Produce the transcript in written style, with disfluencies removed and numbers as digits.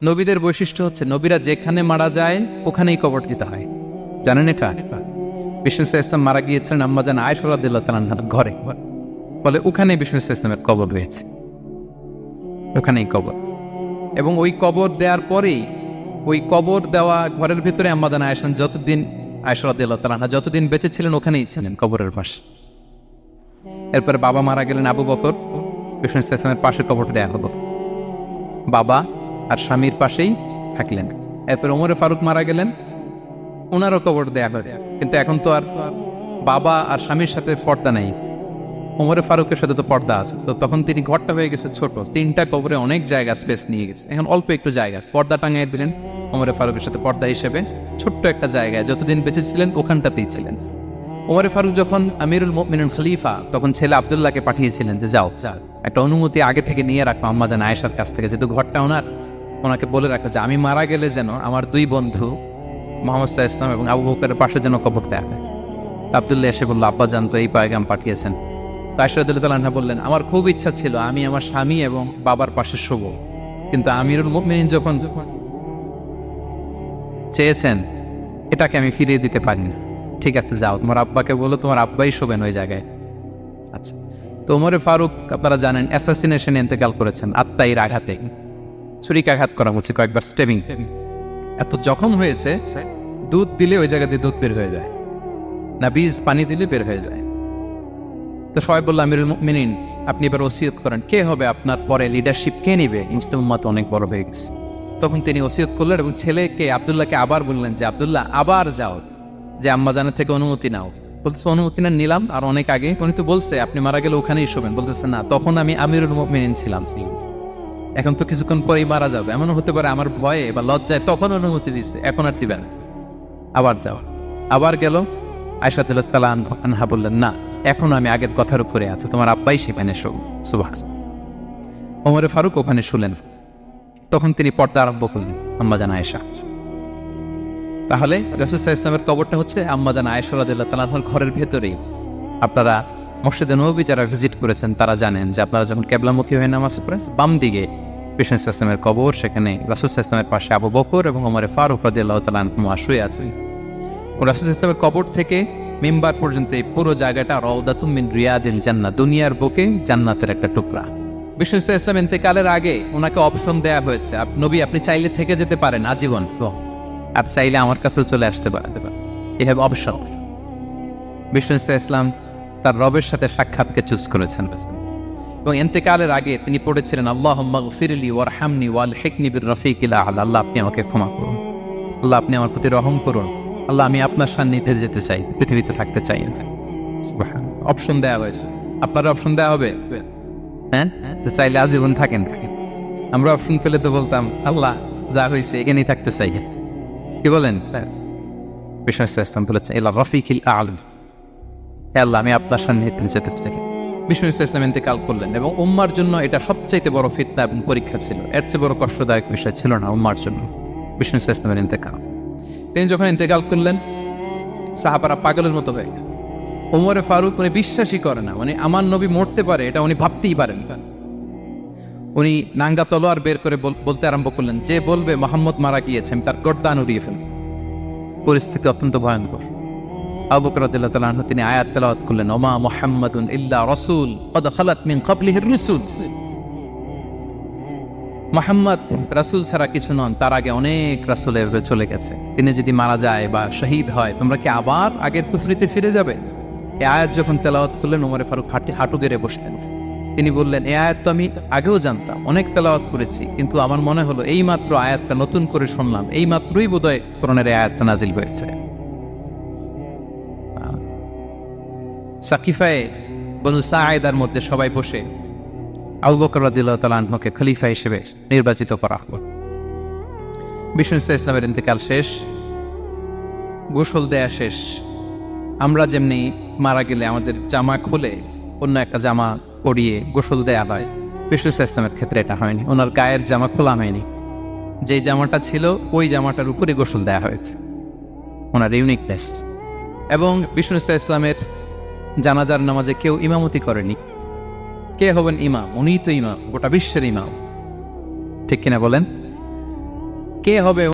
নবীদের বৈশিষ্ট্য হচ্ছে নবীরা যেখানে মারা যায় ওখানেই কবর দিতে হয়। জানেন এটা? বিষ্ণু ইসলাম মারা গিয়েছিলেন আম্মাজান আয়েশা রাদিয়াল্লাহু তাআলা আনহার ঘরে, বলে ওখানে বিষ্ণু ইসলামের কবর রয়েছে, ওখানেই কবর। এবং ওই কবর দেওয়ার পরেই ওই কবর দেওয়া ঘরের ভিতরে আম্মাজান আয়েশা যতদিন আয়েশা রাদিয়াল্লাহু তাআলা আনহা যতদিন বেঁচে ছিলেন ওখানেই ছিলেন কবরের পাশে। এরপরে বাবা মারা গেলেন আবু বকর, বিষ্ণু ইসলামের পাশে কবর দেয়া হলো, বাবা আর স্বামীর পাশেই থাকলেন। এরপর ওমরে ফারুক মারা গেলেন, ওনারও কবর দেয়া হয়। কিন্তু এখন তো আর বাবা আর স্বামীর সাথে পর্দা নাই, ওমরে ফারুকের সাথে তো পর্দা আছে। তো তখন তিনি ঘরটা হয়ে গেছে ছোট, 3টা কবরে অনেক জায়গা স্পেস নিয়ে গেছে, এখন অল্প একটু জায়গা পর্দা টাঙিয়ে দিলেন ওমরে ফারুকের সাথে পর্দা হিসেবে ছোট্ট একটা জায়গায়, যতদিন বেঁচে ছিলেন ওখানটাতেই ছিলেন। ওমরে ফারুক যখন আমিরুল মুমিনিন খলিফা, তখন ছেলে আব্দুল্লাহকে পাঠিয়েছিলেন যে যাও একটা অনুমতি আগে থেকে নিয়ে রাখো আম্মাজান আয়েশার কাছ থেকে, যেহেতু ঘরটা ওনাকে বলে রাখো যে আমি মারা গেলে যেন আমার 2 বন্ধু মুহাম্মদ সাল্লাল্লাহু আলাইহি ওয়াসাল্লাম এবং আবু বকরের পাশে যেন কবর দেয়া হয়। আব্দুল্লাহ এসে বলল, আব্বা জান তো এই পয়গাম পাঠিয়েছেন। তো আয়েশা রাদিয়াল্লাহু তাআলা আনহা বললেন, আমার খুব ইচ্ছা ছিল আমি আমার স্বামী এবং বাবার পাশে শুব, কিন্তু আমিরুল মুমিনিন যখন চেয়েছেন এটাকে আমি ফিরিয়ে দিতে পারি না। ঠিক আছে যাও, তোমার আব্বাকে বলো তোমার আব্বাই শোবেন ওই জায়গায়। আচ্ছা, তো ওমরে ফারুক আপনারা জানেন অ্যাসাসিনেশনে ইন্তেকাল করেছেন আত্মাইর আঘাতে, ছুরিকাঘাত করা হচ্ছে কয়েকবার, স্টেবিং। এত জখম হয়েছে দুধ দিলে ওই জায়গা দিয়ে দুধ বের হয়ে যায় না, বীজ পানি দিলে বের হয়ে যায়। তো সবাই বলল আমিরুল মুমিনিন আপনি এবার ওসিয়ত করেন, কে হবে আপনার পরে লিডারশিপ, কে নিবে? মুসলিম উম্মাত অনেক বড় হয়ে গেছে। তখন তিনি ওসিয়ত করলেন এবং ছেলেকে আব্দুল্লাহকে আবার বললেন যে আব্দুল্লাহ আবার যাও, যে আম্মাজানের থেকে অনুমতি নাও। বলতেছে অনুমতি না নিলাম আর অনেক আগে, উনি তো বলছে আপনি মারা গেলে ওখানেই শোবেন। বলতেছে না, তখন আমি আমিরুল মুমিনিন ছিলাম, এখন তো কিছুক্ষণ পরেই মারা যাবে, এমনও হতে পারে আমার ভয়ে বা লজ্জায় তখন অনুমতি দিচ্ছে, এখন আর দিবেন। আবার যাও, আবার গেল। আয়েশা রাদিয়াল্লাহু তাআলা আনহা বললেন, না এখন আমি আগের কথার উপরে আছে, তোমার আব্বাই সেখানে শো। সুবহানাল্লাহ। ওমরে ফারুক ওখানে শুলেন, তখন তিনি পর্দা আরম্ভ করলেন আম্মাজান আয়েশা। তাহলে রাসূল সাল্লাল্লাহু আলাইহি ওয়াসাল্লামের কবরটা হচ্ছে আম্মাজান আয়েশা রাদিয়াল্লাহু তাআলা আনহার ঘরের ভেতরেই। আপনারা মসজিদে নববী যারা ভিজিট করেছেন তারা জানেন যে আপনারা যখন কিবলামুখী হয়ে নামাজ পড়েন, বাম দিকে বিষ্ণু ইসলামের কবর, সেখানে রাসূল সাল্লাল্লাহু আলাইহি ওয়াসাল্লামের পাশে আবু বকর এবং ওমরে ফারুক রাদিয়াল্লাহু তাআলা আনহুমা শুয়ে আছেন। রাসূল সাল্লাল্লাহু আলাইহি ওয়াসাল্লামের কবর থেকে মিম্বার পর্যন্ত এই পুরো জায়গাটা রাউদাতুম মিন রিয়াদিল জান্নাহ, দুনিয়ার বুকে জান্নাতের একটা টুকরা। বিষ্ণু সাল্লাল্লাহু আলাইহি ওয়াসাল্লাম ইন্তেকালের আগে ওনাকে অপশন দেয়া হয়েছে, নবী আপনি চাইলে থেকে যেতে পারেন আজীবন, আর চাইলে আমার কাছেও চলে আসতে পারেন, এভাবে অপশন। বিষ্ণু সাল্লাল্লাহু আলাইহি ওয়াসাল্লাম তার রবের সাথে সাক্ষাৎকে চুজ করেছেন এবং ইন্তেকালের আগে তিনি পড়েছিলেন আল্লাহুম্মা গফিরলি ওয়ারহামনি ওয়ালহিকনি বির রফিকিল আ'লা, আল্লাহ আপনি আমাকে ক্ষমা করুন, আল্লাহ আপনি আমার প্রতি রহম করুন, আল্লাহ আমি আপনার সান্নিধ্যে যেতে চাই, পৃথিবীতে থাকতে চাই। অপশন দেওয়া হয়েছে, আপনার অপশন দেওয়া হবে, হ্যাঁ চাইলে আজীবন থাকেন। আমরা অপশন পেলে তো বলতাম আল্লাহ যা হয়েছে এখানেই থাকতে চাই, কি বলেন? বিষ্ণু ইসলাম বলেছেন ইলা রফিকিল আ'লা, আল্লাহ আমি আপনার সান্নিধ্যে যেতে চাই। বিষ্ণু ইসলাম ইন্তেকাল করলেন এবং উম্মার জন্য এটা সবচাইতে বড় ফিতনা এবং পরীক্ষা ছিল, এর চেয়ে বড় কষ্টদায়ক বিষয় ছিল না উম্মার জন্য বিষ্ণু ইসলামের ইন্তেকাল। তিনি যখন ইন্তেকাল করলেন সাহাবারা পাগলের মতো হয়ে গেল। ওমরে ফারুক উনি বিশ্বাসই করে না, মানে আমার নবী মরতে পারে এটা উনি ভাবতেই পারেন। উনি নাঙ্গা তলোয়ার বের করে বলতে আরম্ভ করলেন, যে বলবে মুহাম্মদ মারা গিয়েছে আমি তার গর্দান উড়িয়ে ফেলব। পরিস্থিতি অত্যন্ত ভয়ঙ্কর। আবু বকর রাদিয়াল্লাহু তাআলা আনহু তিনি আয়াত তেলাওয়াত করলেন, ওমা মুহাম্মাদুন ইল্লা রাসূল ক্বাদ খালাত মিন ক্বাবলিহির রুসুল, মুহাম্মদ রাসূল ছাড়া কিছু নন, তার আগে অনেক রাসূল চলে গেছে, তিনি যদি মারা যায় বা শহীদ হয় তোমরা কি আবার আগের কুফরিতে ফিরে যাবে? এই আয়াত যখন তেলাওয়াত করলেন ওমরে ফারুক হাঁটু গেড়ে বসলেন। তিনি বললেন, এই আয়াত তো আমি আগেও জানতাম, অনেক তেলাওয়াত করেছি, কিন্তু আমার মনে হলো এই মাত্র আয়াতটা নতুন করে শুনলাম, এই মাত্রই বোধহয় কোরআনের এই আয়াতটা নাজিল হয়েছে। সাকিফায়ে বনু সাঈদার মধ্যে সবাই বসে আবু বকর রাদিয়াল্লাহু তাআলা আনহুকে খলিফা হিসেবে নির্বাচিত করা হলো। বিষ্ণু ইসলামের ইন্তেকাল শেষ, গোসল দেয়া শেষ। আমরা যেমনি মারা গেলে আমাদের জামা খুলে অন্য একটা জামা পরিয়ে গোসল দেয়া হয়, বিষ্ণু ইসলামের ক্ষেত্রে এটা হয়নি, ওনার গায়ের জামা খোলা হয়নি, যেই জামাটা ছিল ওই জামাটার উপরে গোসল দেয়া হয়েছে, ওনার ইউনিকনেস। এবং বিষ্ণু ইসলামের জানাজার নামাজে কেউ ইমামতি করেনি। কে হবেন ইমাম? উনিই তো ইমাম, গোটা বিশ্বের ইমাম, ঠিক কিনা বলেন? কে হবে